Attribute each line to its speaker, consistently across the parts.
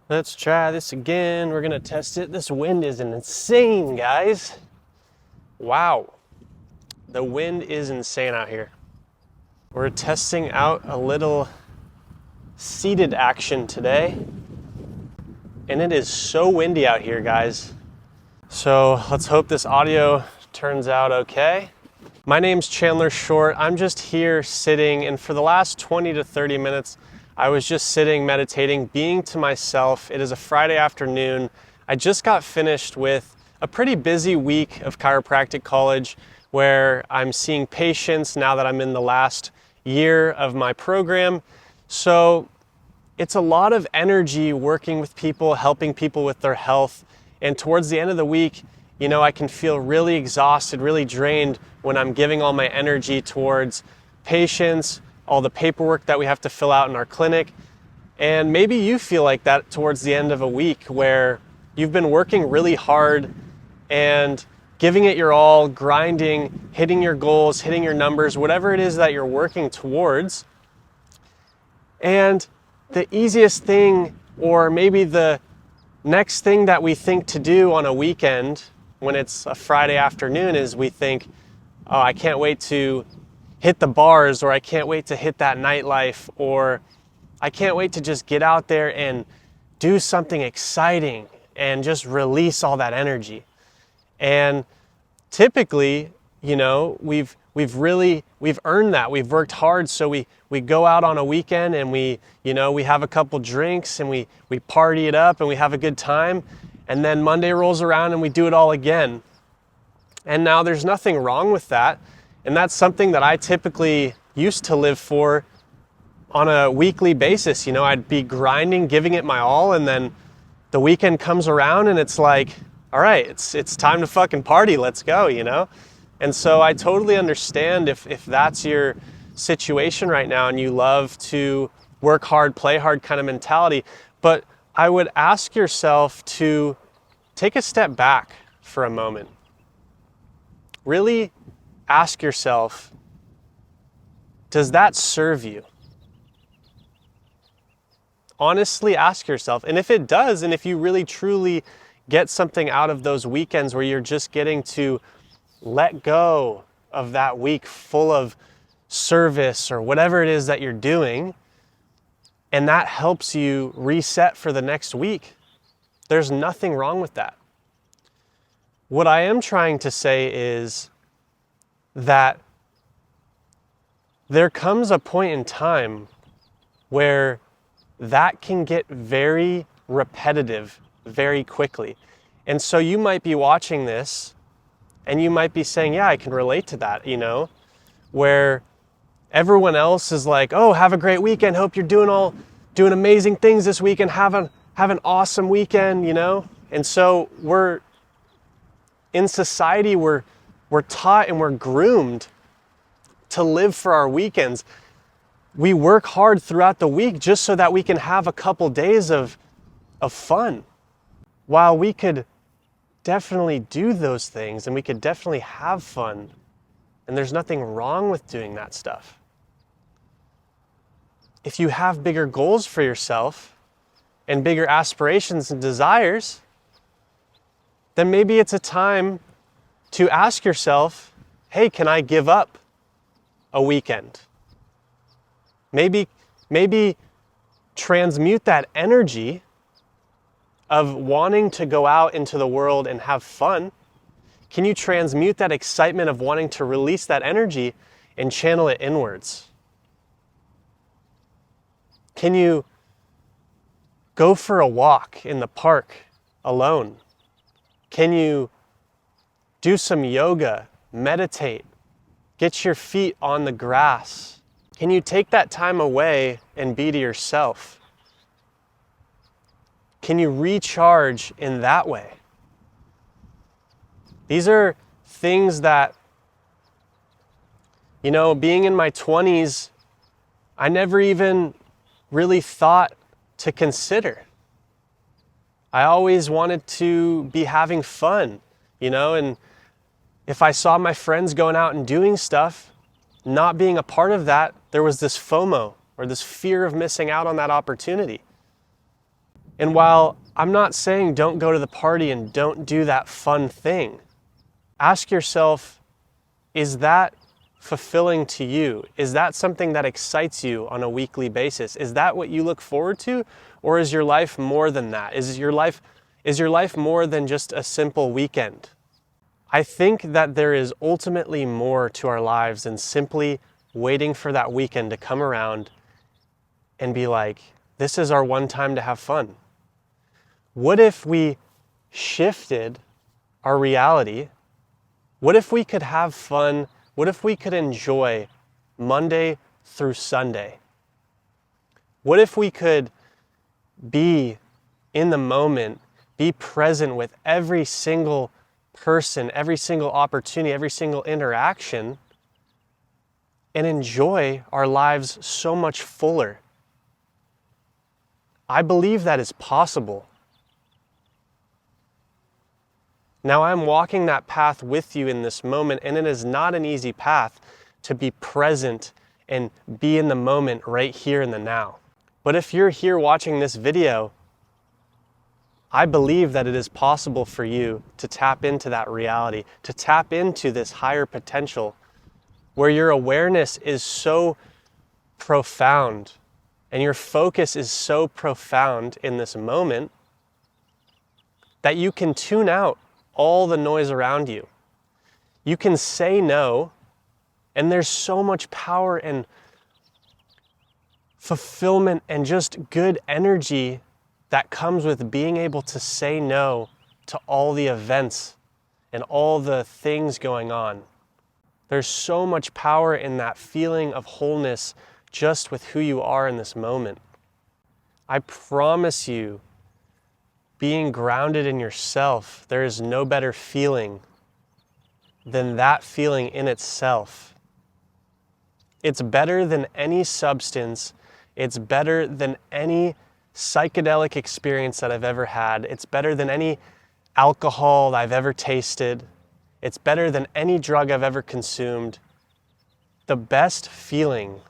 Speaker 1: Let's try this again. We're gonna test it. This wind is insane, guys. Wow. The wind is insane out here. We're testing out a little seated action today. And it is so windy out here, guys. So let's hope this audio turns out okay. My name's Chandler Short. I'm just here sitting, and for the last 20 to 30 minutes, I was just sitting, meditating, being to myself. It is a Friday afternoon. I just got finished with a pretty busy week of chiropractic college where I'm seeing patients now that I'm in the last year of my program. So it's a lot of energy working with people, helping people with their health. And towards the end of the week, I can feel really exhausted, really drained when I'm giving all my energy towards patients, all the paperwork that we have to fill out in our clinic. And maybe you feel like that towards the end of a week where you've been working really hard and giving it your all, grinding, hitting your goals, hitting your numbers, whatever it is that you're working towards. And the easiest thing, or maybe the next thing that we think to do on a weekend when it's a Friday afternoon, is we think, oh, I can't wait to hit the bars, or I can't wait to hit that nightlife, or I can't wait to just get out there and do something exciting and just release all that energy. And typically, we've earned that. We've worked hard, so we go out on a weekend and we have a couple drinks and we party it up and we have a good time. And then Monday rolls around and we do it all again. And now there's nothing wrong with that. And that's something that I typically used to live for on a weekly basis. I'd be grinding, giving it my all, and then the weekend comes around and it's like, all right, it's time to fucking party, let's go, And so I totally understand if that's your situation right now and you love to work hard, play hard kind of mentality. But I would ask yourself to take a step back for a moment. Really ask yourself, does that serve you? Honestly ask yourself. And if it does, and if you really truly get something out of those weekends where you're just getting to let go of that week full of service or whatever it is that you're doing, and that helps you reset for the next week, there's nothing wrong with that. What I am trying to say is that there comes a point in time where that can get very repetitive very quickly. And so you might be watching this and you might be saying, yeah, I can relate to that, where everyone else is like, oh, have a great weekend. Hope you're doing amazing things this weekend. Have an awesome weekend, And so in society, we're taught and we're groomed to live for our weekends. We work hard throughout the week just so that we can have a couple days of fun. While we could definitely do those things and we could definitely have fun, and there's nothing wrong with doing that stuff. If you have bigger goals for yourself and bigger aspirations and desires, then maybe it's a time to ask yourself, hey, can I give up a weekend? Maybe transmute that energy of wanting to go out into the world and have fun. Can you transmute that excitement of wanting to release that energy and channel it inwards? Can you go for a walk in the park alone? Can you do some yoga, meditate, get your feet on the grass? Can you take that time away and be to yourself? Can you recharge in that way? These are things that, being in my 20s, I never even really thought to consider. I always wanted to be having fun, and if I saw my friends going out and doing stuff, not being a part of that, there was this FOMO, or this fear of missing out on that opportunity. And while I'm not saying don't go to the party and don't do that fun thing, ask yourself, is that fulfilling to you? Is that something that excites you on a weekly basis? Is that what you look forward to? Or is your life more than that? Is your life more than just a simple weekend? I think that there is ultimately more to our lives than simply waiting for that weekend to come around and be like, this is our one time to have fun. What if we shifted our reality? What if we could have fun? What if we could enjoy Monday through Sunday? What if we could be in the moment, be present with every single person, every single opportunity, every single interaction, and enjoy our lives so much fuller? I believe that is possible. Now I'm walking that path with you in this moment, and it is not an easy path to be present and be in the moment right here in the now. But if you're here watching this video, I believe that it is possible for you to tap into that reality, to tap into this higher potential where your awareness is so profound and your focus is so profound in this moment that you can tune out all the noise around you. You can say no, and there's so much power and fulfillment and just good energy that comes with being able to say no to all the events and all the things going on. There's so much power in that feeling of wholeness just with who you are in this moment. I promise you, being grounded in yourself, there is no better feeling than that feeling in itself. It's better than any substance. It's better than any psychedelic experience that I've ever had. It's better than any alcohol that I've ever tasted. It's better than any drug I've ever consumed. The best feeling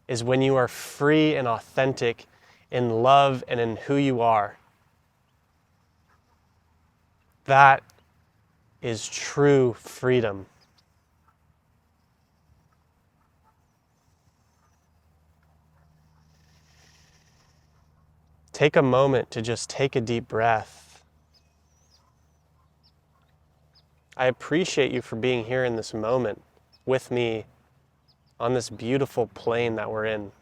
Speaker 1: is when you are free and authentic in love and in who you are. That is true freedom. Take a moment to just take a deep breath. I appreciate you for being here in this moment with me on this beautiful plane that we're in.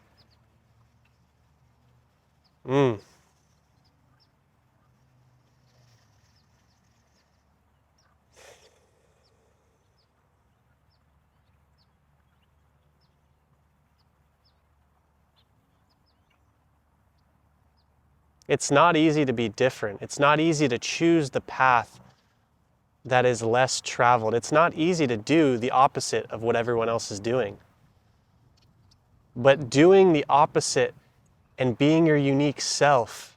Speaker 1: It's not easy to be different. It's not easy to choose the path that is less traveled. It's not easy to do the opposite of what everyone else is doing. But doing the opposite and being your unique self,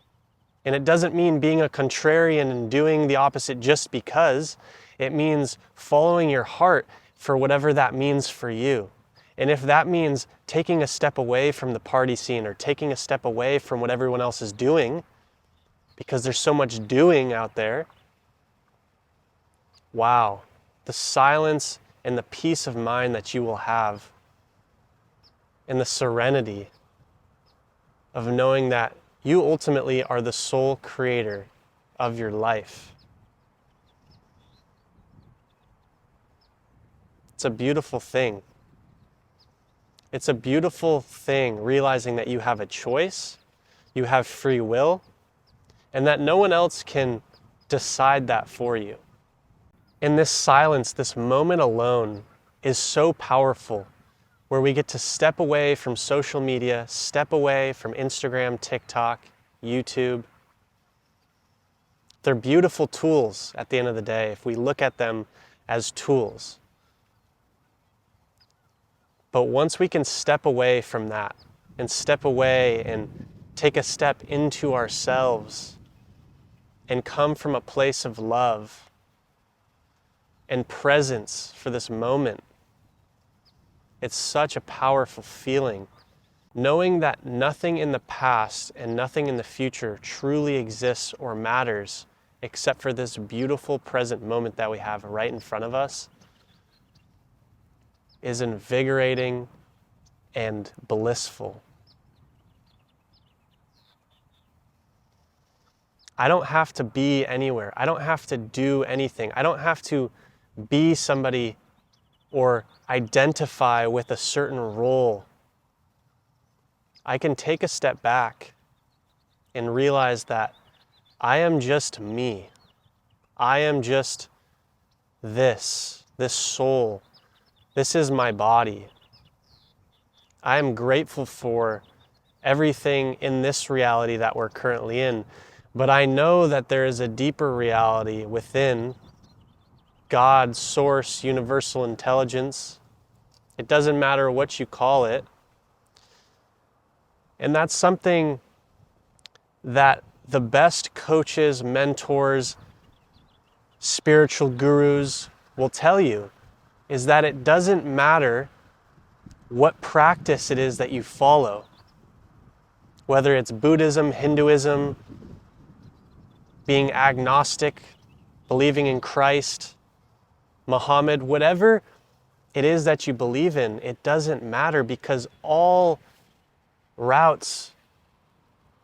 Speaker 1: and it doesn't mean being a contrarian and doing the opposite just because, it means following your heart for whatever that means for you. And if that means taking a step away from the party scene or taking a step away from what everyone else is doing, because there's so much doing out there, wow, the silence and the peace of mind that you will have and the serenity of knowing that you ultimately are the sole creator of your life. It's a beautiful thing. It's a beautiful thing realizing that you have a choice, you have free will, and that no one else can decide that for you. And this silence, this moment alone, is so powerful, where we get to step away from social media, step away from Instagram, TikTok, YouTube. They're beautiful tools at the end of the day if we look at them as tools. But once we can step away from that and step away and take a step into ourselves and come from a place of love and presence for this moment, it's such a powerful feeling. knowing that nothing in the past and nothing in the future truly exists or matters except for this beautiful present moment that we have right in front of us, is invigorating and blissful. I don't have to be anywhere. I don't have to do anything. I don't have to be somebody or identify with a certain role. I can take a step back and realize that I am just me. I am just this soul. This is my body. I am grateful for everything in this reality that we're currently in, but I know that there is a deeper reality within God, source, universal intelligence. It doesn't matter what you call it. And that's something that the best coaches, mentors, spiritual gurus will tell you, is that it doesn't matter what practice it is that you follow. Whether it's Buddhism, Hinduism, being agnostic, believing in Christ, Muhammad, whatever it is that you believe in, it doesn't matter, because all routes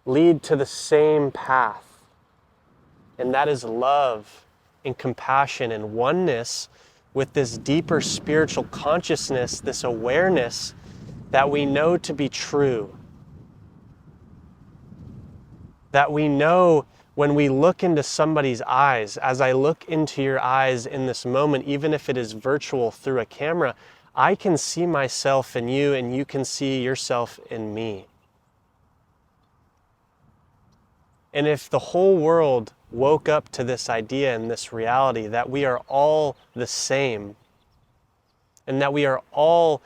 Speaker 1: lead to the same path. And that is love and compassion and oneness with this deeper spiritual consciousness, this awareness that we know to be true. That we know when we look into somebody's eyes, as I look into your eyes in this moment, even if it is virtual through a camera, I can see myself in you and you can see yourself in me. And if the whole world woke up to this idea and this reality that we are all the same, and that we are all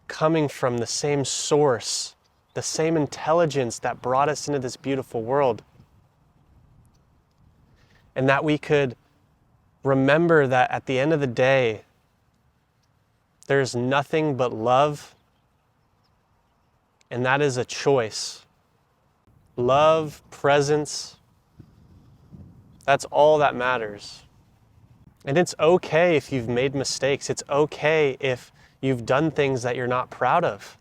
Speaker 1: coming from the same source, the same intelligence that brought us into this beautiful world, and that we could remember that at the end of the day, there's nothing but love, and that is a choice. Love, presence, that's all that matters. And it's okay if you've made mistakes. It's okay if you've done things that you're not proud of.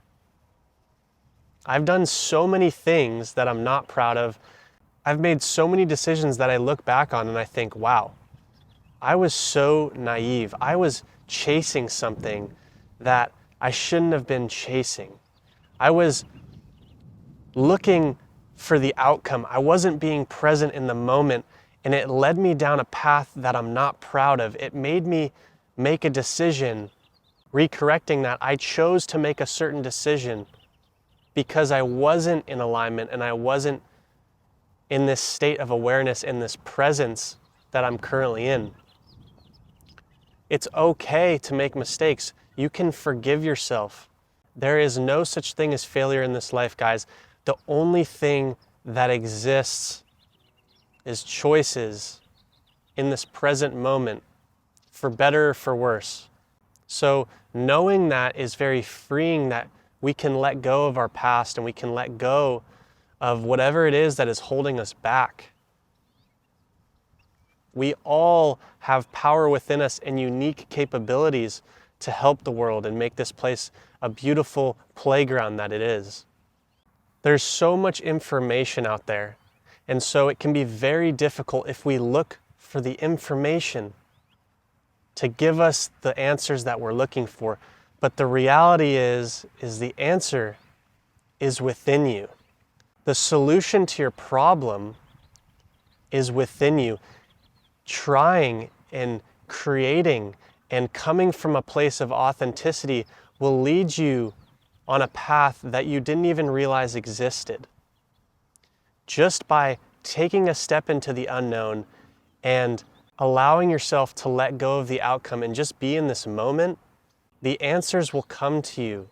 Speaker 1: I've done so many things that I'm not proud of. I've made so many decisions that I look back on and I think, wow, I was so naive. I was chasing something that I shouldn't have been chasing. I was looking for the outcome. I wasn't being present in the moment, and it led me down a path that I'm not proud of. It made me make a decision, recorrecting that. I chose to make a certain decision because I wasn't in alignment and I wasn't in this state of awareness, in this presence that I'm currently in. It's okay to make mistakes. You can forgive yourself. There is no such thing as failure in this life, guys. The only thing that exists is choices in this present moment, for better or for worse. So knowing that is very freeing, that we can let go of our past and we can let go of whatever it is that is holding us back. We all have power within us and unique capabilities to help the world and make this place a beautiful playground that it is. There's so much information out there, and so it can be very difficult if we look for the information to give us the answers that we're looking for. But the reality is the answer is within you. The solution to your problem is within you. Trying and creating and coming from a place of authenticity will lead you on a path that you didn't even realize existed. Just by taking a step into the unknown and allowing yourself to let go of the outcome and just be in this moment, the answers will come to you.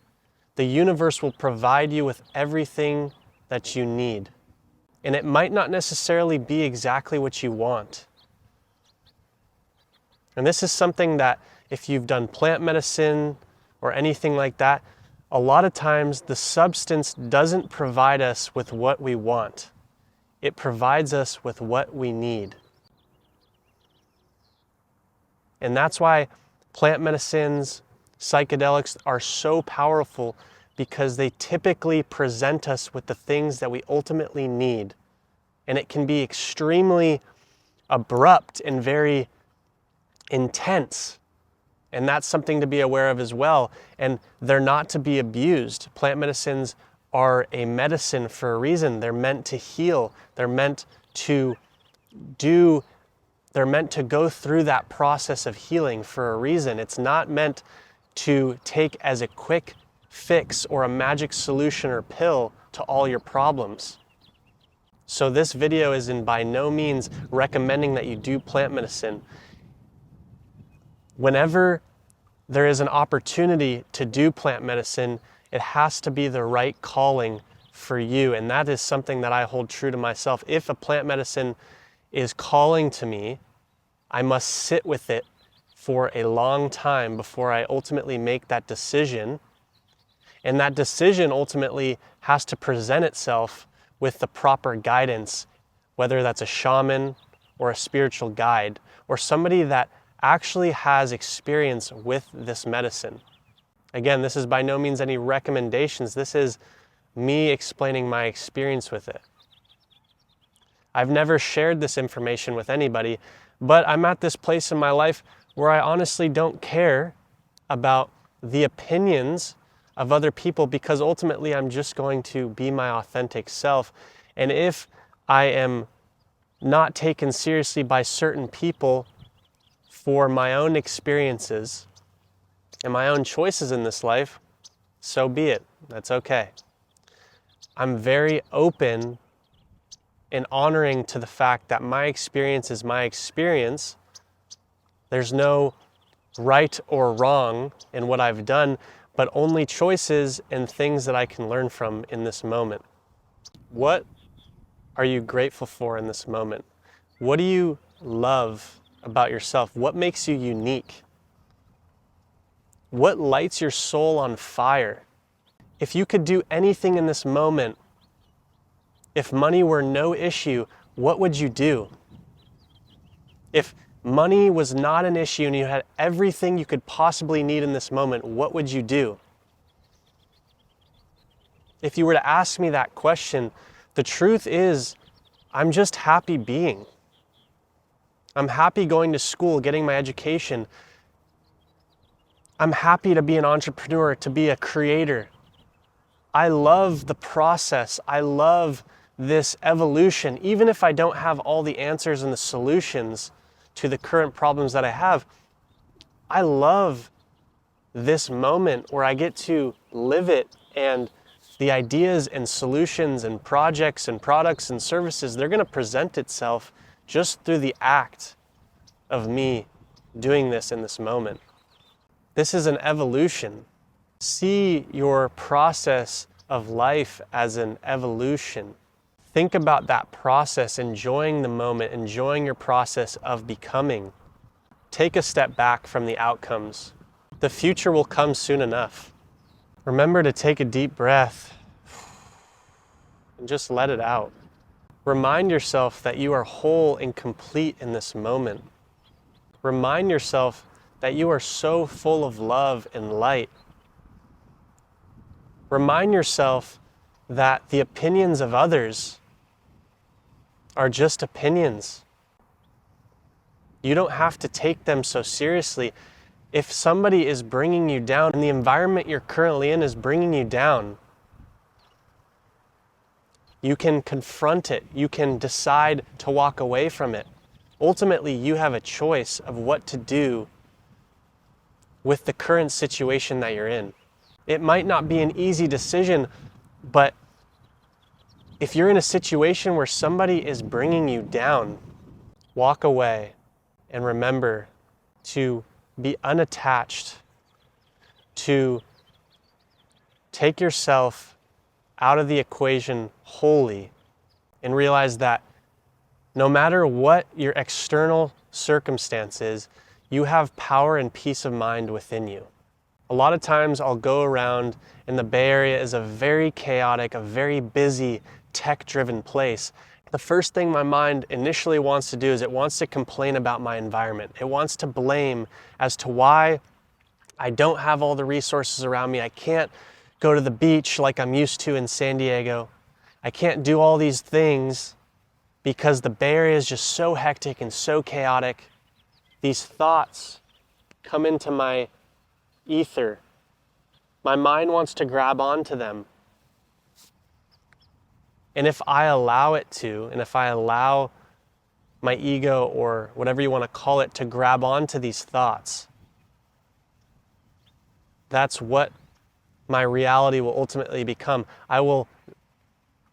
Speaker 1: The universe will provide you with everything that you need. And it might not necessarily be exactly what you want. And this is something that if you've done plant medicine or anything like that, a lot of times the substance doesn't provide us with what we want. It provides us with what we need. And that's why plant medicines, psychedelics are so powerful, because they typically present us with the things that we ultimately need. And it can be extremely abrupt and very intense. And that's something to be aware of as well. And they're not to be abused. Plant medicines are a medicine for a reason. They're meant to heal. They're meant to go through that process of healing for a reason. It's not meant to take as a quick fix or a magic solution or pill to all your problems. So this video is by no means recommending that you do plant medicine. Whenever there is an opportunity to do plant medicine, it has to be the right calling for you. And that is something that I hold true to myself. If a plant medicine is calling to me, I must sit with it for a long time before I ultimately make that decision. And that decision ultimately has to present itself with the proper guidance, whether that's a shaman or a spiritual guide or somebody that actually has experience with this medicine. Again, this is by no means any recommendations. This is me explaining my experience with it. I've never shared this information with anybody, but I'm at this place in my life where I honestly don't care about the opinions of other people, because ultimately I'm just going to be my authentic self. And if I am not taken seriously by certain people for my own experiences and my own choices in this life, so be it. That's okay. I'm very open and honoring to the fact that my experience is my experience. There's no right or wrong in what I've done, but only choices and things that I can learn from in this moment. What are you grateful for in this moment? What do you love about yourself? What makes you unique? What lights your soul on fire? If you could do anything in this moment, if money were no issue, what would you do? If money was not an issue and you had everything you could possibly need in this moment, what would you do? If you were to ask me that question, the truth is, I'm just happy being. I'm happy going to school, getting my education. I'm happy to be an entrepreneur, to be a creator. I love the process. I love this evolution. Even if I don't have all the answers and the solutions to the current problems that I have, I love this moment where I get to live it, and the ideas and solutions and projects and products and services, they're going to present itself just through the act of me doing this in this moment. This is an evolution. See your process of life as an evolution. Think about that process, enjoying the moment, enjoying your process of becoming. Take a step back from the outcomes. The future will come soon enough. Remember to take a deep breath and just let it out. Remind yourself that you are whole and complete in this moment. Remind yourself that you are so full of love and light. Remind yourself that the opinions of others are just opinions. You don't have to take them so seriously. If somebody is bringing you down and the environment you're currently in is bringing you down, you can confront it. You can decide to walk away from it. Ultimately, you have a choice of what to do with the current situation that you're in. It might not be an easy decision, but if you're in a situation where somebody is bringing you down, walk away and remember to be unattached, to take yourself out of the equation wholly, and realize that no matter what your external circumstance is, you have power and peace of mind within you. A lot of times I'll go around, and the Bay Area is a very chaotic, a very busy, tech-driven place. The first thing my mind initially wants to do is it wants to complain about my environment. It wants to blame as to why I don't have all the resources around me. I can't go to the beach like I'm used to in San Diego. I can't do all these things because the Bay Area is just so hectic and so chaotic. These thoughts come into my ether. My mind wants to grab onto them. And if I allow it to, and if I allow my ego, or whatever you want to call it, to grab onto these thoughts, that's what my reality will ultimately become. I will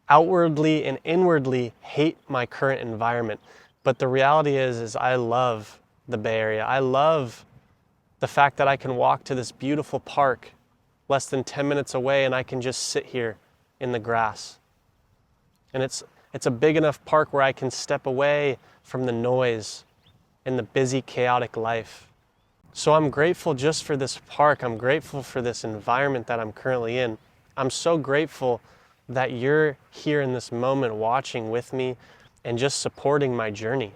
Speaker 1: outwardly and inwardly hate my current environment. But the reality is I love the Bay Area. I love the fact that I can walk to this beautiful park less than 10 minutes away, and I can just sit here in the grass. And it's a big enough park where I can step away from the noise and the busy, chaotic life. So I'm grateful just for this park. I'm grateful for this environment that I'm currently in. I'm so grateful that you're here in this moment watching with me and just supporting my journey.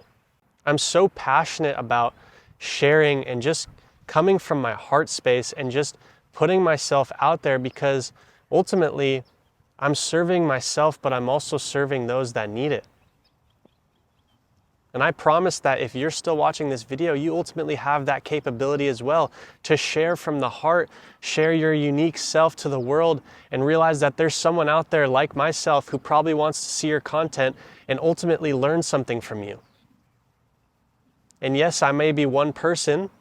Speaker 1: I'm so passionate about sharing and just coming from my heart space and just putting myself out there, because ultimately I'm serving myself, but I'm also serving those that need it. And I promise that if you're still watching this video, you ultimately have that capability as well to share from the heart, share your unique self to the world, and realize that there's someone out there like myself who probably wants to see your content and ultimately learn something from you. And yes, I may be one person,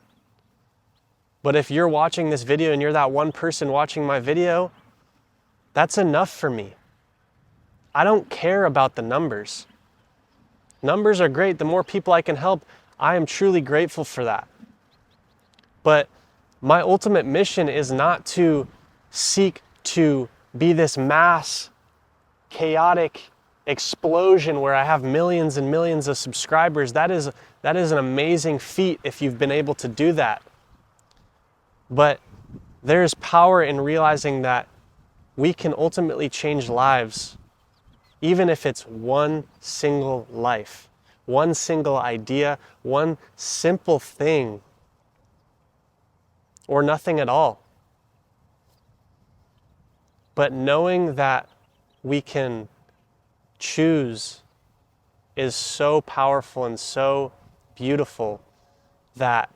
Speaker 1: but if you're watching this video and you're that one person watching my video, that's enough for me. I don't care about the numbers. Numbers are great. The more people I can help, I am truly grateful for that. But my ultimate mission is not to seek to be this mass, chaotic explosion where I have millions and millions of subscribers. That is an amazing feat if you've been able to do that. But there's power in realizing that we can ultimately change lives, even if it's one single life, one single idea, one simple thing, or nothing at all. But knowing that we can choose is so powerful and so beautiful that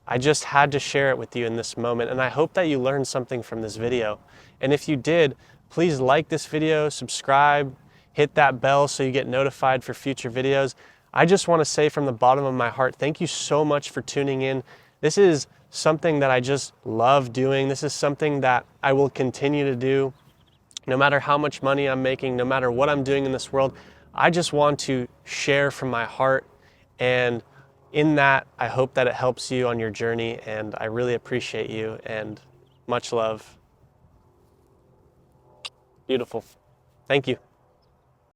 Speaker 1: I just had to share it with you in this moment. And I hope that you learned something from this video. And if you did, please like this video, subscribe, hit that bell so you get notified for future videos. I just want to say from the bottom of my heart, thank you so much for tuning in. This is something that I just love doing. This is something that I will continue to do. No matter how much money I'm making, no matter what I'm doing in this world, I just want to share from my heart. And in that, I hope that it helps you on your journey, and I really appreciate you, and much love. Beautiful. Thank you.